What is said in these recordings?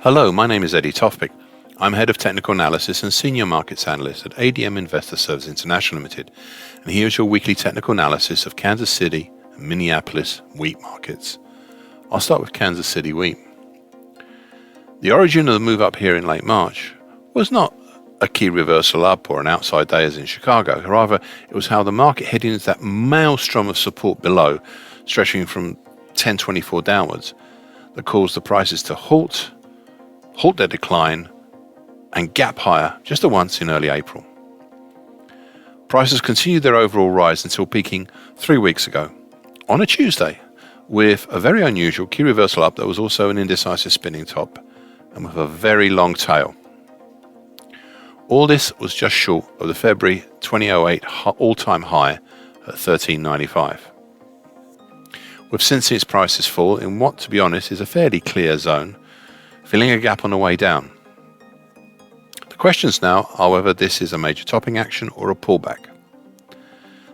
Hello, my name is Eddie Tofpik. I'm Head of Technical Analysis and Senior Markets Analyst at ADM Investor Services International Limited, and here's your weekly technical analysis of Kansas City and Minneapolis wheat markets. I'll start with Kansas City wheat. The origin of the move up here in late March was not a key reversal up or an outside day as in Chicago. Rather, it was how the market heading into that maelstrom of support below, stretching from 1024 downwards, that caused the prices to halt their decline and gap higher just at once in early April. Prices continued their overall rise until peaking 3 weeks ago on a Tuesday with a very unusual key reversal up that was also an indecisive spinning top and with a very long tail. All this was just short of the February 2008 all-time high at $13.95. We've since seen its prices fall in what, to be honest, is a fairly clear zone, filling a gap on the way down. The questions now are whether this is a major topping action or a pullback.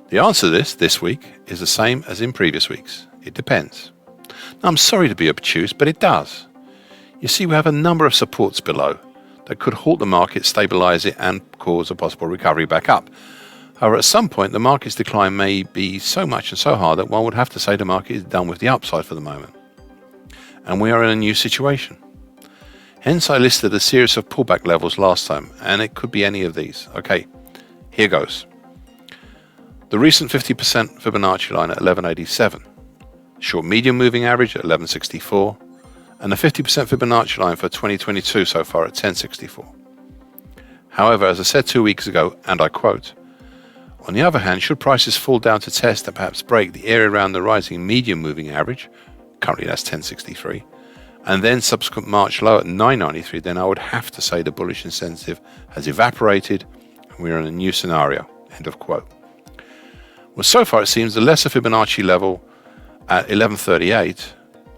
The answer to this week is the same as in previous weeks. It depends. Now, I'm sorry to be obtuse, but it does. You see, we have a number of supports below that could halt the market, stabilize it, and cause a possible recovery back up. However, at some point, the market's decline may be so much and so hard that one would have to say the market is done with the upside for the moment. And we are in a new situation. Hence, I listed a series of pullback levels last time, and it could be any of these. Okay, here goes. The recent 50% Fibonacci line at 1187, short medium moving average at 1164, and the 50% Fibonacci line for 2022 so far at 1064. However, as I said 2 weeks ago, and I quote, on the other hand, should prices fall down to test and perhaps break the area around the rising medium moving average, currently that's 1063, and then subsequent March low at 993, then I would have to say the bullish incentive has evaporated and we're in a new scenario. End of quote. Well, so far it seems the lesser Fibonacci level at 1138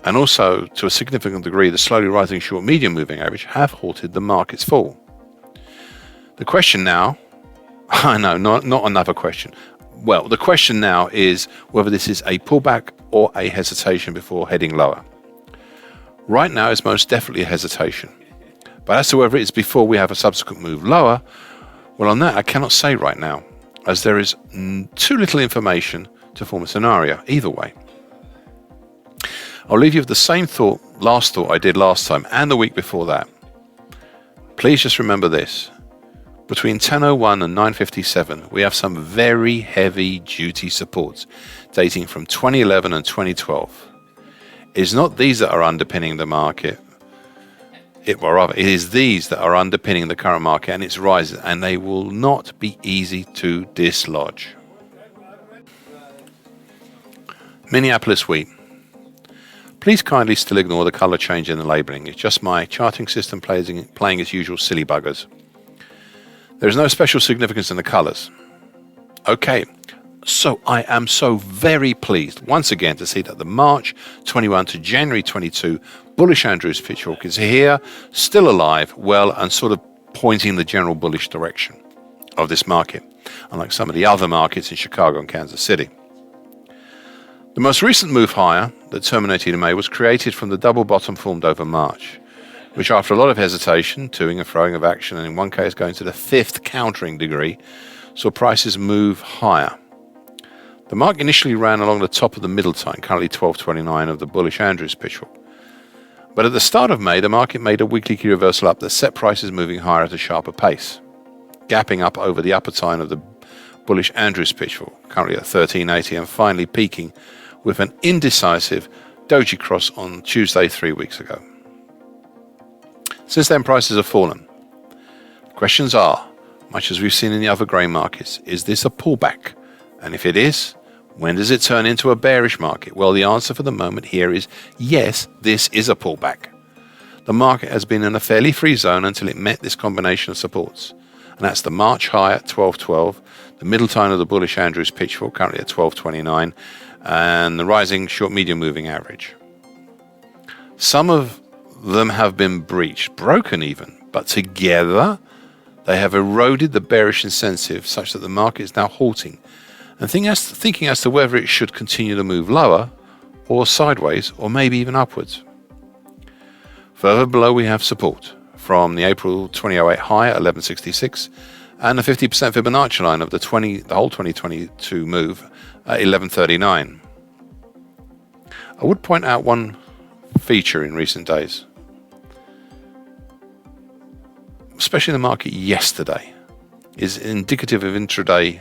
and also to a significant degree the slowly rising short medium moving average have halted the market's fall. The question now, I know, not another question. Well, the question now is whether this is a pullback or a hesitation before heading lower. Right now it's most definitely a hesitation. But as to whether it's before we have a subsequent move lower, well, on that I cannot say right now, as there is too little information to form a scenario either way. I'll leave you with the same last thought I did last time and the week before that. Please just remember this. Between 1001 and 957, we have some very heavy duty supports dating from 2011 and 2012. It's not these that are underpinning the market. It is these that are underpinning the current market and its rise, and they will not be easy to dislodge. Minneapolis wheat. Please kindly still ignore the color change in the labeling. It's just my charting system playing its usual silly buggers. There is no special significance in the colors. Okay, so I am so very pleased once again to see that the March 21 to January 22 bullish Andrews pitchfork is here, still alive, well, and sort of pointing the general bullish direction of this market, unlike some of the other markets in Chicago and Kansas City. The most recent move higher that terminated in May was created from the double bottom formed over March, which after a lot of hesitation, toing and froing of action, and in one case going to the fifth countering degree, saw prices move higher. The mark initially ran along the top of the middle time, currently 1229 of the bullish Andrews pitchfork. But at the start of May, the market made a weekly key reversal up that set prices moving higher at a sharper pace, gapping up over the upper time of the bullish Andrews pitchfork, currently at 1380, and finally peaking with an indecisive doji cross on Tuesday 3 weeks ago. Since then, prices have fallen. Questions are, much as we've seen in the other grain markets, is this a pullback? And if it is, when does it turn into a bearish market? Well, the answer for the moment here is yes, this is a pullback. The market has been in a fairly free zone until it met this combination of supports. And that's the March high at 1212, the middle time of the bullish Andrews pitchfork, currently at 1229, and the rising short medium moving average. Some of them have been breached, broken even, but together they have eroded the bearish incentive such that the market is now halting and thinking as to whether it should continue to move lower or sideways or maybe even upwards. Further below we have support from the April 2008 high at 1166 and the 50% Fibonacci line of the whole 2022 move at 1139. I would point out one feature in recent days, especially the market yesterday, is indicative of intraday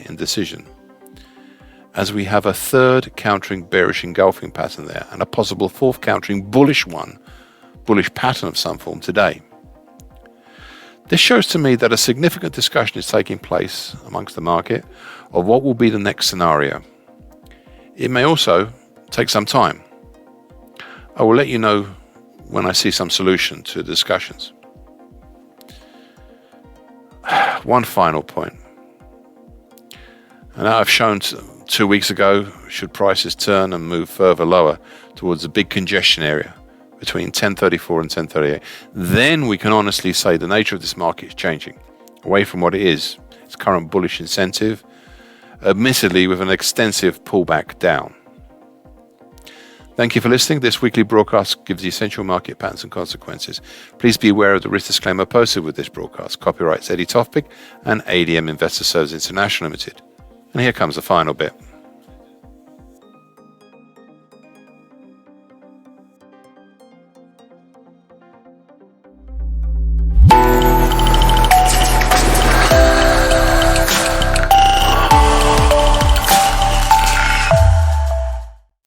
indecision, as we have a third countering bearish engulfing pattern there and a possible fourth countering bullish pattern of some form today. This shows to me that a significant discussion is taking place amongst the market of what will be the next scenario. It may also take some time. I will let you know when I see some solution to the discussions. One final point. And I've shown 2 weeks ago, should prices turn and move further lower towards a big congestion area between 1034 and 1038, then we can honestly say the nature of this market is changing away from what it is, its current bullish incentive, admittedly with an extensive pullback down. Thank you for listening. This weekly broadcast gives the essential market patterns and consequences. Please be aware of the risk disclaimer posted with this broadcast. Copyrights Eddie Tofpik and ADM Investor Services International Limited. And here comes the final bit.